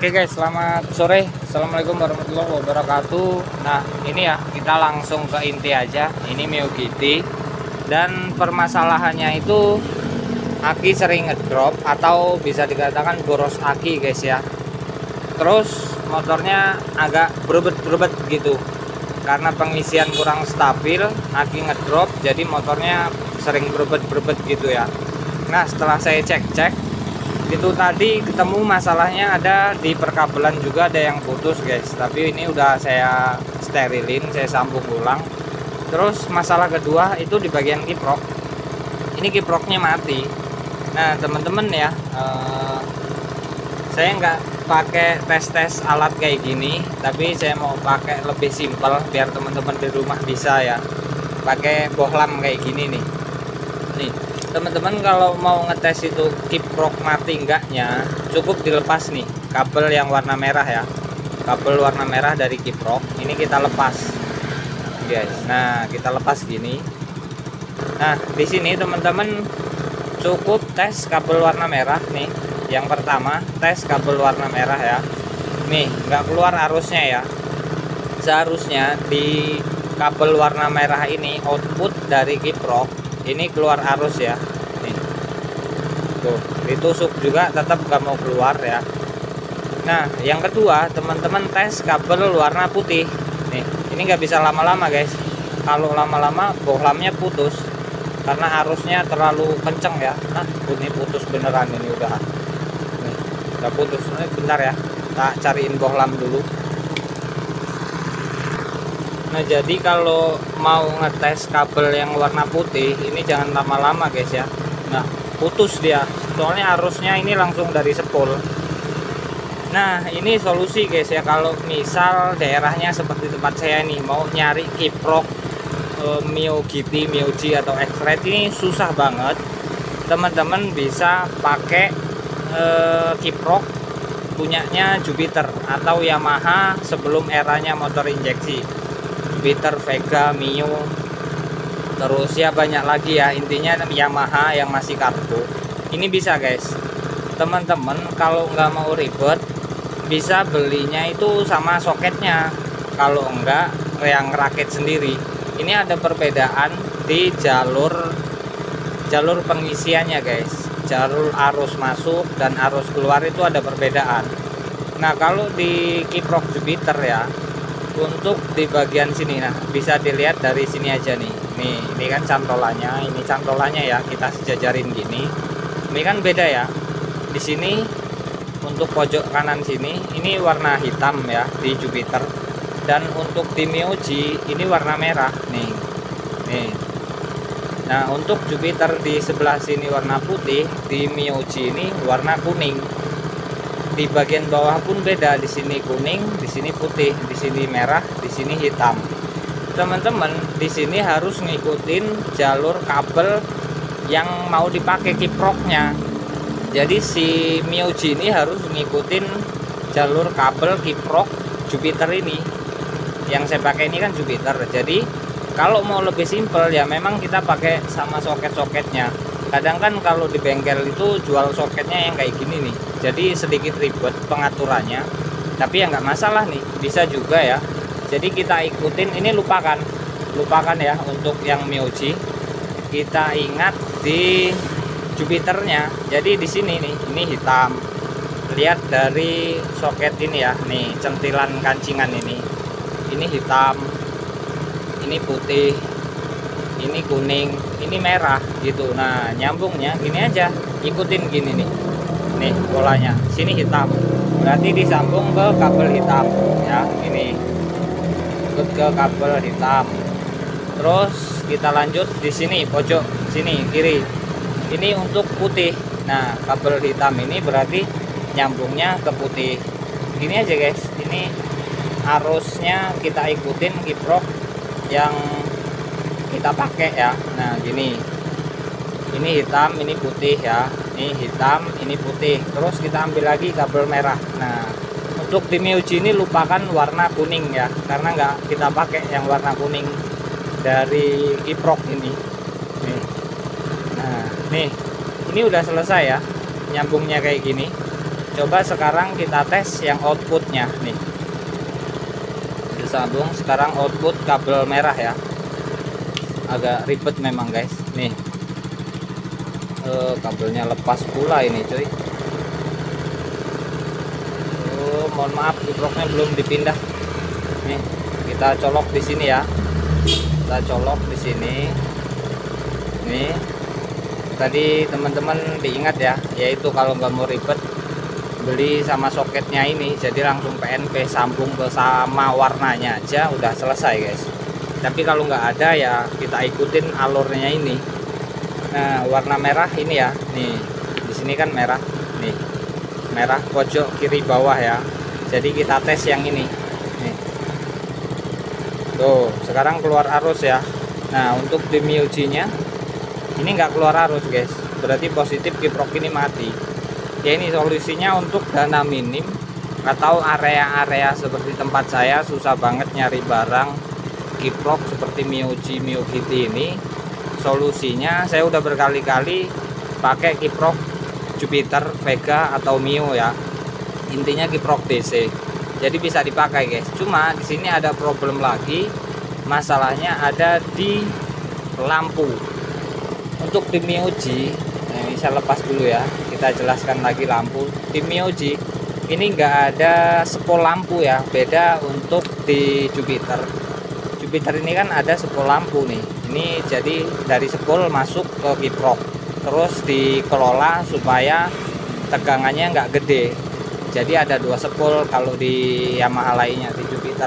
Oke guys, selamat sore. Assalamualaikum warahmatullahi wabarakatuh. Nah, ini ya, kita langsung ke inti aja. Ini Mio GT. Dan permasalahannya itu aki sering ngedrop atau bisa dikatakan boros aki guys ya. Terus motornya agak berebet-berebet gitu. Karena pengisian kurang stabil, aki ngedrop, jadi motornya sering berebet-berebet gitu ya. Nah, setelah saya cek-cek, itu tadi ketemu masalahnya ada di perkabelan juga, ada yang putus guys, tapi ini udah saya sterilin, saya sambung ulang. Terus masalah kedua itu di bagian kiprok, ini kiproknya mati. Nah teman-teman ya, saya nggak pakai tes alat kayak gini, tapi saya mau pakai lebih simpel biar teman-teman di rumah bisa ya pakai bohlam kayak gini nih. Teman-teman kalau mau ngetes itu kiprok mati enggaknya, cukup dilepas nih kabel yang warna merah ya, kabel warna merah dari kiprok ini kita lepas guys. Nah kita lepas gini. Nah di sini teman-teman cukup tes kabel warna merah nih. Yang pertama tes kabel warna merah ya, nih nggak keluar arusnya ya. Seharusnya di kabel warna merah ini output dari kiprok ini keluar arus ya, nih tuh ditusuk juga tetap gak mau keluar ya. Nah yang kedua teman-teman tes kabel warna putih nih, ini nggak bisa lama-lama guys, kalau lama-lama bohlamnya putus karena arusnya terlalu kenceng ya. Nah ini putus beneran, ini udah nih, udah putus. Bentar ya, tak cariin bohlam dulu. Nah jadi kalau mau ngetes kabel yang warna putih ini jangan lama-lama guys ya. Nah putus dia, soalnya arusnya ini langsung dari spol. Nah ini solusi guys ya, kalau misal daerahnya seperti tempat saya nih, mau nyari kiprok Mio GT, Mio G atau X-Rite ini susah banget. Teman-teman bisa pakai kiprok punyanya Jupiter atau Yamaha sebelum eranya motor injeksi. Jupiter, Vega, Mio, terus ya banyak lagi ya, intinya Yamaha yang masih kartu ini bisa guys. Teman-teman kalau nggak mau ribet bisa belinya itu sama soketnya, kalau enggak yang rakit sendiri. Ini ada perbedaan di jalur pengisiannya guys, jalur arus masuk dan arus keluar itu ada perbedaan. Nah kalau di kiprok Jupiter ya, untuk di bagian sini, nah bisa dilihat dari sini aja nih. Ini kan cantolannya, ini cantolannya ya, kita sejajarin gini. Ini kan beda ya. Di sini untuk pojok kanan sini ini warna hitam ya di Jupiter, dan untuk di Mio G ini warna merah nih. Nah untuk Jupiter di sebelah sini warna putih, di Mio G ini warna kuning. Di bagian bawah pun beda, di sini kuning, di sini putih, di sini merah, di sini hitam. Teman-teman di sini harus ngikutin jalur kabel yang mau dipakai kiproknya. Jadi si Mio G ini harus ngikutin jalur kabel kiprok Jupiter ini. Yang saya pakai ini kan Jupiter. Jadi kalau mau lebih simpel ya memang kita pakai sama soket-soketnya. Kadang kan kalau di bengkel itu jual soketnya yang kayak gini nih, jadi sedikit ribet pengaturannya, tapi ya nggak masalah nih, bisa juga ya. Jadi kita ikutin, ini lupakan ya untuk yang Mio G, kita ingat di Jupiternya. Jadi di sini nih, ini hitam, lihat dari soket ini ya, nih centilan kancingan ini hitam, ini putih, ini kuning, ini merah gitu. Nah nyambungnya gini aja, ikutin gini nih polanya. Sini hitam berarti disambung ke kabel hitam ya, ini ikut ke kabel hitam. Terus kita lanjut di sini pojok sini kiri, ini untuk putih. Nah kabel hitam ini berarti nyambungnya ke putih. Gini aja guys, ini arusnya kita ikutin kiprok yang kita pakai ya. Nah gini, ini hitam, ini putih ya, ini hitam, ini putih. Terus kita ambil lagi kabel merah. Nah untuk di Mio G ini lupakan warna kuning ya, karena nggak kita pakai yang warna kuning dari kiprok ini. Nah nih ini udah selesai ya, nyambungnya kayak gini. Coba sekarang kita tes yang outputnya nih, disambung. Sekarang output kabel merah ya, agak ribet memang guys. Nih kabelnya lepas pula ini cuy. Mohon maaf, kiproknya belum dipindah. Nih kita colok di sini ya, kita colok di sini. Nih tadi teman-teman diingat ya, yaitu kalau nggak mau ribet beli sama soketnya ini, jadi langsung PNP sambung ke sama warnanya aja udah selesai guys. Tapi kalau nggak ada ya kita ikutin alurnya ini. Nah warna merah ini ya, nih di sini kan merah, nih merah pojok kiri bawah ya. Jadi kita tes yang ini nih. Tuh sekarang keluar arus ya. Nah untuk di MIUI nya ini nggak keluar arus guys, berarti positif kiprok ini mati ya. Ini solusinya untuk dana minim atau area-area seperti tempat saya susah banget nyari barang kiprok seperti MIUI, MIUGT ini. Solusinya saya udah berkali-kali pakai kiprok Jupiter, Vega atau Mio ya. Intinya kiprok DC, jadi bisa dipakai guys. Cuma di sini ada problem lagi, masalahnya ada di lampu. Untuk di MIUI, nah, saya lepas dulu ya, kita jelaskan lagi lampu. Di MIUI ini nggak ada spol lampu ya, beda untuk di Jupiter. Jupiter ini kan ada spol lampu nih. Ini jadi dari spol masuk ke kiprok, terus dikelola supaya tegangannya nggak gede. Jadi ada 2 spol kalau di Yamaha lainnya. Di Jupiter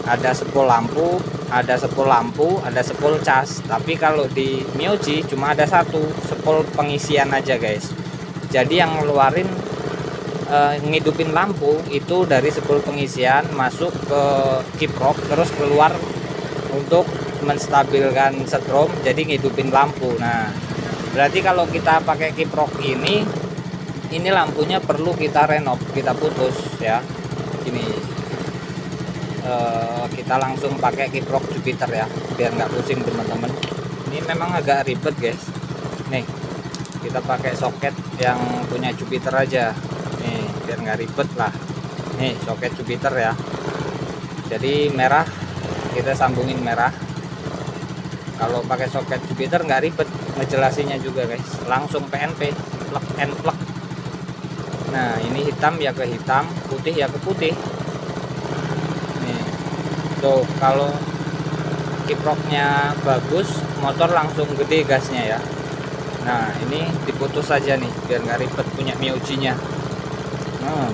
ada spol lampu, ada spol lampu, ada spol cas. Tapi kalau di MIUI cuma ada 1 spol pengisian aja guys. Jadi yang ngeluarin ngidupin lampu itu dari spol pengisian masuk ke kiprok, terus keluar untuk menstabilkan strom, jadi ngidupin lampu. Nah berarti kalau kita pakai kiprok ini lampunya perlu kita renov, kita putus ya. Ini kita langsung pakai kiprok Jupiter ya, biar nggak pusing teman-teman. Ini memang agak ribet guys. Nih kita pakai soket yang punya Jupiter aja nih, biar nggak ribet lah. Nih soket Jupiter ya, jadi merah kita sambungin merah. Kalau pakai soket Jupiter nggak ribet ngejelasinnya juga guys, langsung PNP plug and plug. Nah ini hitam ya ke hitam, putih ya ke putih. Nih tuh, kalau kiproknya bagus motor langsung gede gasnya ya. Nah ini diputus saja nih biar nggak ribet punya MIUI nya. Nah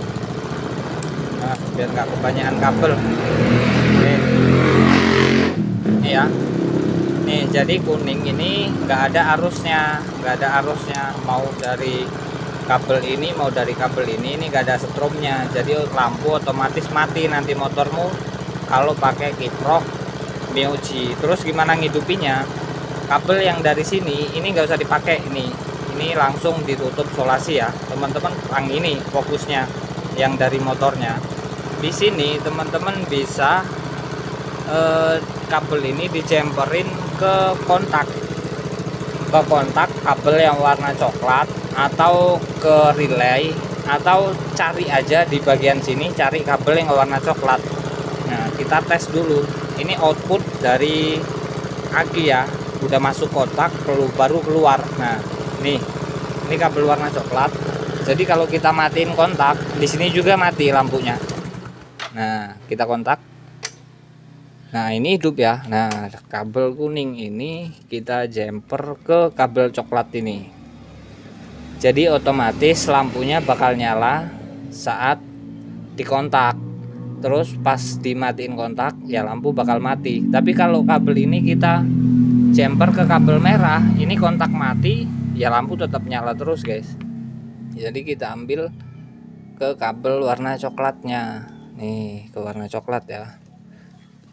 biar nggak kebanyakan kabel. Nih ya, nih jadi kuning ini nggak ada arusnya, mau dari kabel ini mau dari kabel ini nggak ada stromnya. Jadi lampu otomatis mati nanti motormu kalau pakai kiprok MIUI. Terus gimana ngidupinya? Kabel yang dari sini ini nggak usah dipakai, ini langsung ditutup solasi ya teman-teman. Yang ini fokusnya yang dari motornya. Di sini teman-teman bisa kabel ini dijemperin ke kontak kabel yang warna coklat atau ke relay, atau cari aja di bagian sini, cari kabel yang warna coklat. Nah kita tes dulu, ini output dari aki ya, udah masuk kotak baru keluar. Nah nih ini kabel warna coklat, jadi kalau kita matiin kontak di sini juga mati lampunya. Nah kita kontak, nah ini hidup ya. Nah kabel kuning ini kita jumper ke kabel coklat ini, jadi otomatis lampunya bakal nyala saat dikontak. Terus pas dimatiin kontak ya lampu bakal mati. Tapi kalau kabel ini kita jumper ke kabel merah, ini kontak mati ya lampu tetap nyala terus guys. Jadi kita ambil ke kabel warna coklatnya nih, ke warna coklat ya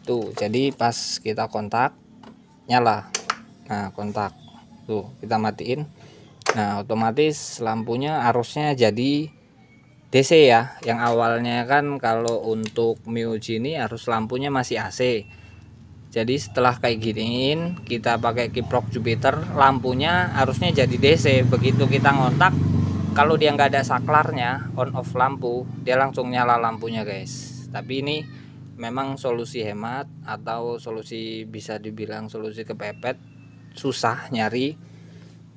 tuh. Jadi pas kita kontak nyala. Nah kontak tuh kita matiin, nah otomatis lampunya arusnya jadi DC ya. Yang awalnya kan kalau untuk MIUI ini arus lampunya masih AC. Jadi setelah kayak giniin kita pakai kiprok Jupiter, lampunya harusnya jadi DC. Begitu kita ngontak kalau dia nggak ada saklarnya, on off lampu, dia langsung nyala lampunya guys. Tapi ini memang solusi hemat atau solusi bisa dibilang solusi kepepet. Susah nyari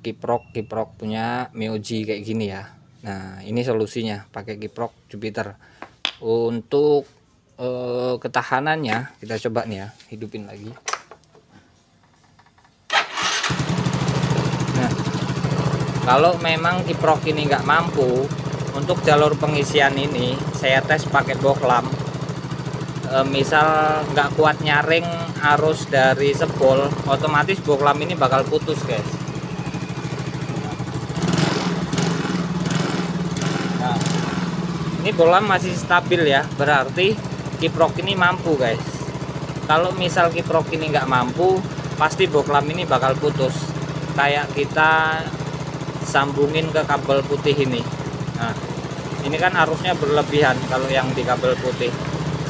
kiprok punya Myoji kayak gini ya. Nah ini solusinya, pakai kiprok Jupiter. Untuk ketahanannya kita coba nih ya, hidupin lagi. Nah kalau memang kiprok ini nggak mampu, untuk jalur pengisian ini saya tes pakai bohlam. Misal nggak kuat nyaring arus dari sebol, otomatis bohlam ini bakal putus guys. Nah ini bohlam masih stabil ya, berarti kiprok ini mampu guys. Kalau misal kiprok ini nggak mampu, pasti bohlam ini bakal putus. Kayak kita sambungin ke kabel putih ini. Nah ini kan arusnya berlebihan kalau yang di kabel putih.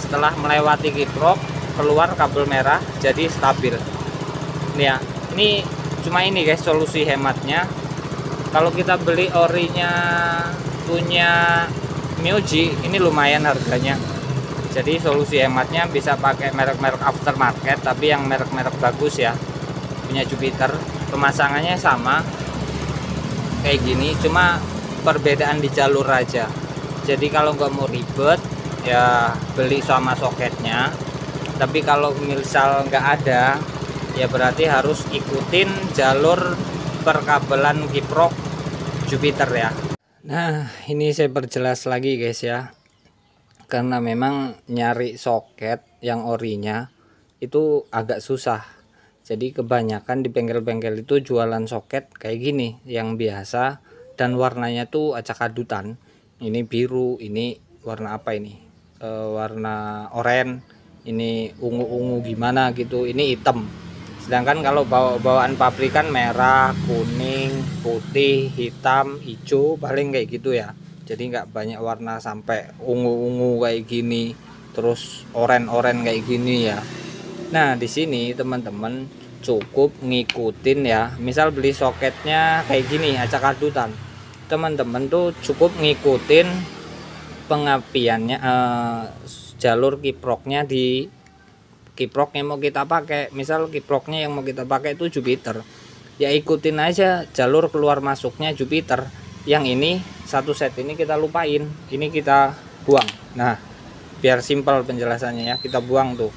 Setelah melewati kiprok, keluar kabel merah, jadi stabil. Ini ya, ini cuma ini guys solusi hematnya. Kalau kita beli orinya punya Myoji, ini lumayan harganya. Jadi solusi hematnya bisa pakai merek-merek aftermarket, tapi yang merek-merek bagus ya, punya Jupiter. Pemasangannya sama kayak gini, cuma perbedaan di jalur aja. Jadi kalau nggak mau ribet ya beli sama soketnya, tapi kalau misal nggak ada ya berarti harus ikutin jalur perkabelan kiprok Jupiter ya. Nah ini saya perjelas lagi guys ya, karena memang nyari soket yang orinya itu agak susah. Jadi kebanyakan di bengkel-bengkel itu jualan soket kayak gini yang biasa, dan warnanya tuh acak-adutan. Ini biru, ini warna apa ini? Warna oranye, ini ungu-ungu gimana gitu, ini hitam. Sedangkan kalau bawaan pabrikan merah, kuning, putih, hitam, hijau, paling kayak gitu ya. Jadi nggak banyak warna sampai ungu-ungu kayak gini, terus oranye kayak gini ya. Nah di sini teman-teman cukup ngikutin ya, misal beli soketnya kayak gini acak-adutan, teman-teman tuh cukup ngikutin pengapiannya, jalur kiproknya di kiprok yang mau kita pakai. Misal kiproknya yang mau kita pakai itu Jupiter, ya ikutin aja jalur keluar masuknya Jupiter. Yang ini satu set ini kita lupain, ini kita buang. Nah biar simpel penjelasannya ya, kita buang tuh,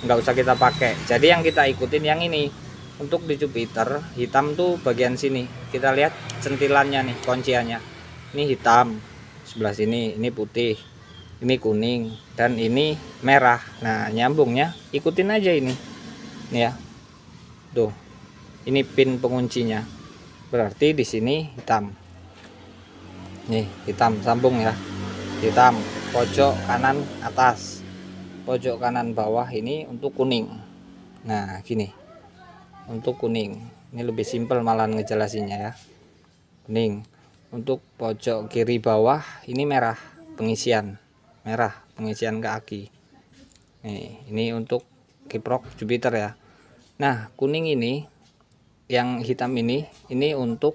nggak usah kita pakai. Jadi yang kita ikutin yang ini. Untuk di Jupiter hitam tuh bagian sini, kita lihat centilannya nih, kunciannya ini hitam sebelah sini, ini putih, ini kuning, dan ini merah. Nah nyambungnya ikutin aja ini nih ya, tuh ini pin penguncinya, berarti di sini hitam nih, hitam sambung ya, hitam pojok kanan atas, pojok kanan bawah ini untuk kuning. Nah gini untuk kuning, ini lebih simpel malah ngejelasinnya ya, kuning. Untuk pojok kiri bawah ini merah pengisian, merah pengisian ke aki. Nih ini untuk kiprok Jupiter ya. Nah kuning ini yang hitam ini untuk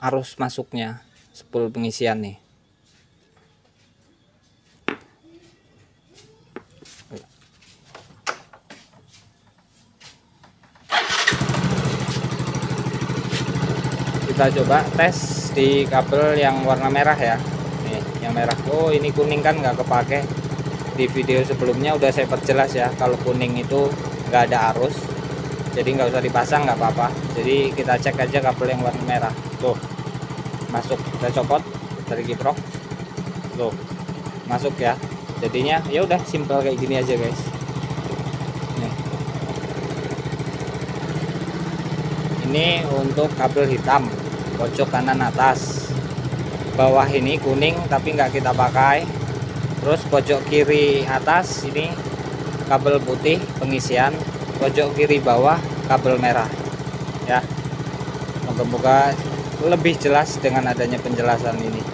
arus masuknya spool pengisian nih. Kita coba tes di kabel yang warna merah ya, nih yang merah. Oh ini kuning kan nggak kepake, di video sebelumnya udah saya perjelas ya, kalau kuning itu nggak ada arus, jadi nggak usah dipasang, nggak apa-apa. Jadi kita cek aja kabel yang warna merah, tuh masuk, kita copot dari kiprok, tuh masuk ya. Jadinya ya udah simpel kayak gini aja guys. Nih. Ini untuk kabel hitam pojok kanan atas, bawah ini kuning tapi nggak kita pakai. Terus pojok kiri atas ini kabel putih pengisian, pojok kiri bawah kabel merah ya. Moga-moga lebih jelas dengan adanya penjelasan ini.